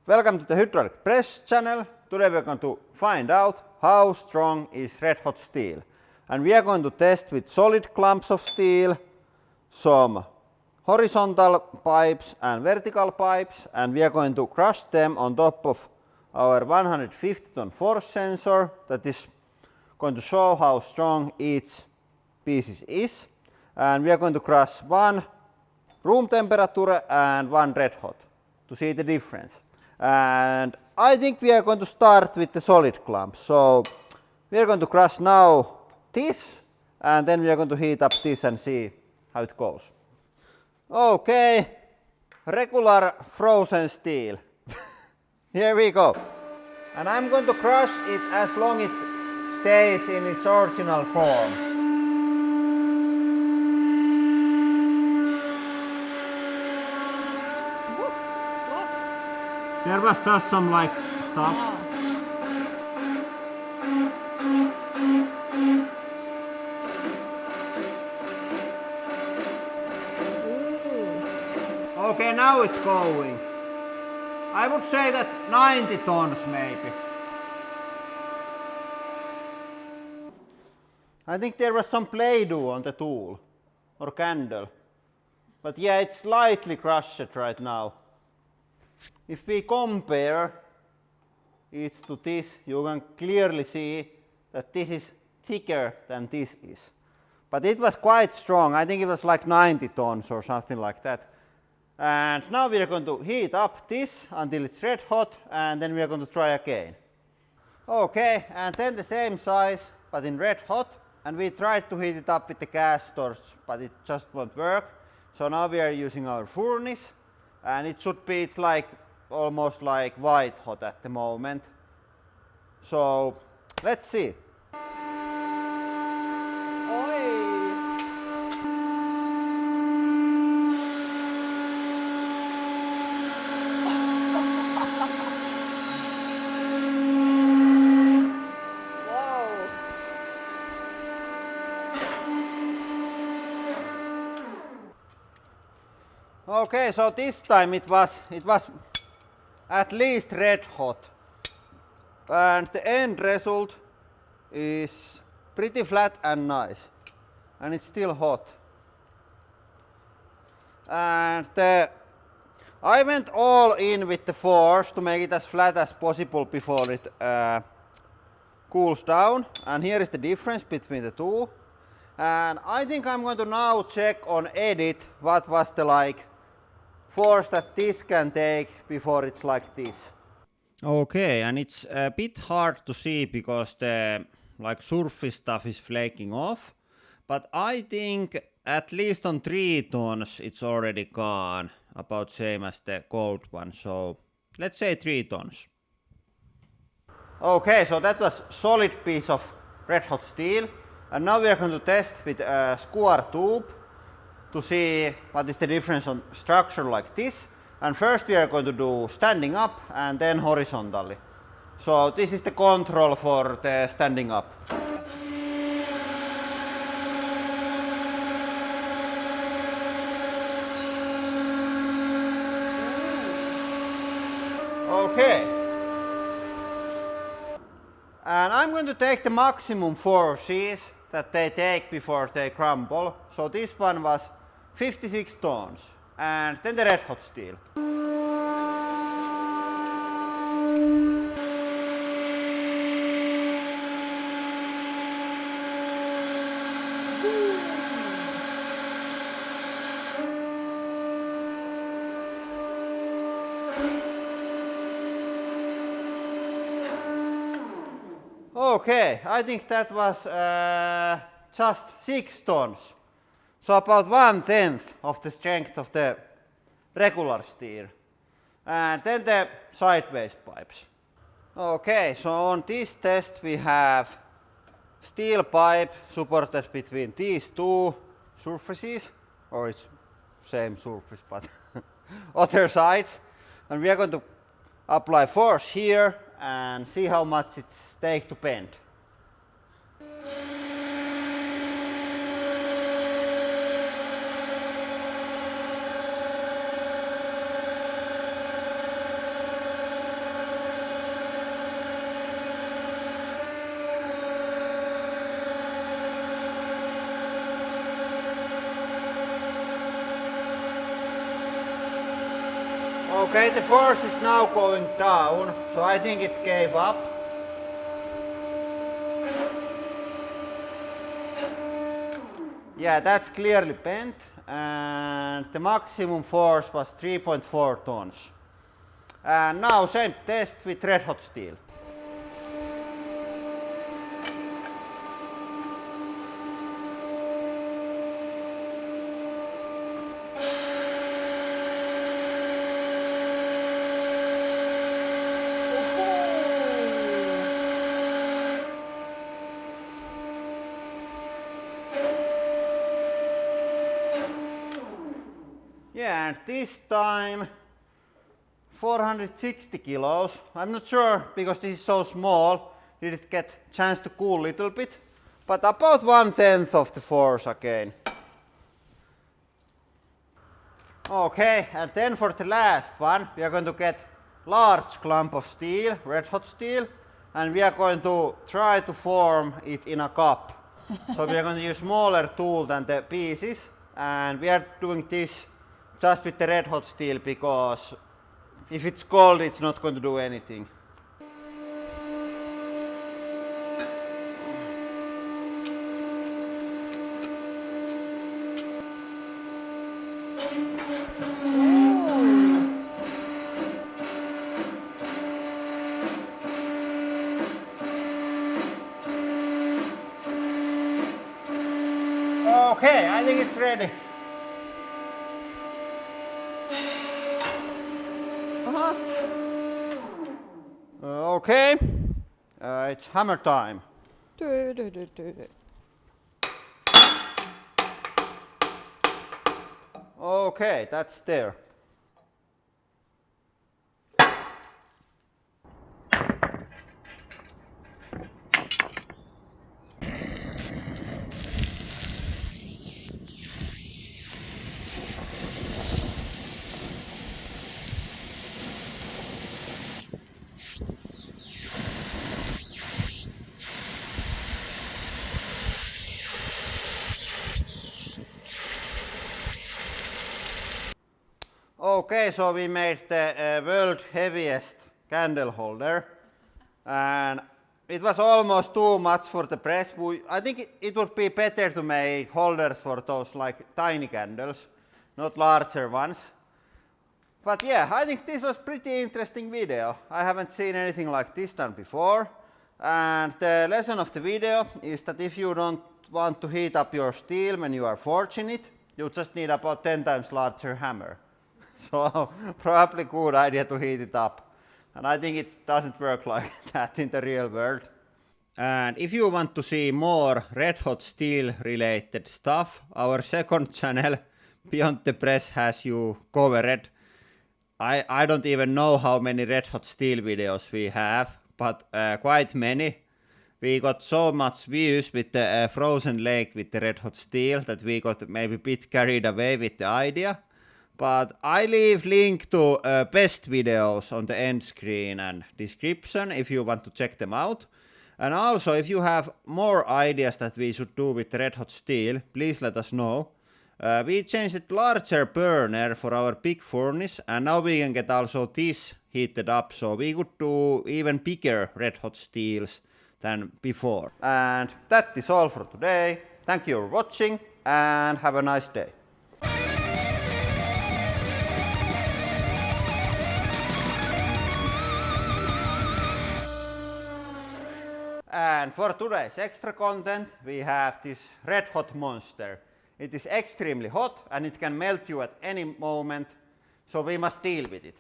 Welcome to the hydraulic press channel. Today we are going to find out how strong is red hot steel. And we are going to test with solid clumps of steel, some horizontal pipes and vertical pipes, and we are going to crush them on top of our 150 ton force sensor that is going to show how strong each piece is. And we are going to crush one room temperature and one red hot to see the difference. And I think we are going to start with the solid clumps. So we are going to crush now this, and then we are going to heat up this and see how it goes. Okay, regular frozen steel. Here we go. And I'm going to crush it as long as it stays in its original form. There was just some like stuff. Okay, now it's going. I would say that 90 tons maybe. I think there was some play-doh on the tool or candle. But yeah, it's slightly crushed right now. If we compare it to this, you can clearly see that this is thicker than this is. But it was quite strong. I think it was like 90 tons or something like that. And now we are going to heat up this until it's red hot, and then we are going to try again. Okay, and then the same size but in red hot, and we tried to heat it up with the gas torch, but it just won't work. So now we are using our furnace, and it should be, it's like almost like white hot at the moment. So let's see. Okay, so this time it was at least red hot, and the end result is pretty flat and nice, and it's still hot. And I went all in with the force to make it as flat as possible before it cools down, and here is the difference between the two. And I think I'm going to now check on edit what was the force that this can take before it's like this. Okay, and it's a bit hard to see because the surface stuff is flaking off, but I think at least on 3 tons it's already gone, about same as the cold one, so let's say 3 tons. Okay, so that was solid piece of red hot steel, and now we are going to test with a skewer tube to see what is the difference on structure like this. And first we are going to do standing up and then horizontally. So this is the control for the standing up. Okay. And I'm going to take the maximum forces that they take before they crumble. So this one was 56 tons, and then the red hot steel. Okay, I think that was just 6 tons. So about 1/10 of the strength of the regular steel. And then the sideways pipes. Okay, so on this test we have steel pipe supported between these two surfaces, or it's same surface but other sides. And we are going to apply force here and see how much it takes to bend. Okay, the force is now going down, so I think it gave up. Yeah, that's clearly bent, and the maximum force was 3.4 tons. And now same test with red hot steel. Yeah, and this time 460 kilos. I'm not sure because this is so small, did it get chance to cool a little bit, but about 1/10 of the force again. Okay, and then for the last one, we are going to get large clump of steel, red hot steel, and we are going to try to form it in a cup. So we are going to use smaller tool than the pieces, and we are doing this just with the red hot steel because if it's cold, it's not going to do anything. Okay, I think it's ready. Okay, it's hammer time. Okay, that's there. Okay, so we made the world heaviest candle holder, and it was almost too much for the press. I think it would be better to make holders for those like tiny candles, not larger ones. But yeah, I think this was pretty interesting video. I haven't seen anything like this done before. And the lesson of the video is that if you don't want to heat up your steel when you are forging it, you just need about 10 times larger hammer. So probably good idea to heat it up. And I think it doesn't work like that in the real world. And if you want to see more red hot steel related stuff, our second channel, Beyond the Press, has you covered. I don't even know how many red hot steel videos we have, but quite many. We got so much views with the frozen lake with the red hot steel that we got maybe a bit carried away with the idea. But I leave link to best videos on the end screen and description if you want to check them out. And also if you have more ideas that we should do with red hot steel, please let us know. We changed it larger burner for our big furnace, and now we can get also this heated up, so we could do even bigger red hot steels than before. And that is all for today. Thank you for watching and have a nice day. And for today's extra content, we have this red hot monster. It is extremely hot and it can melt you at any moment, so we must deal with it.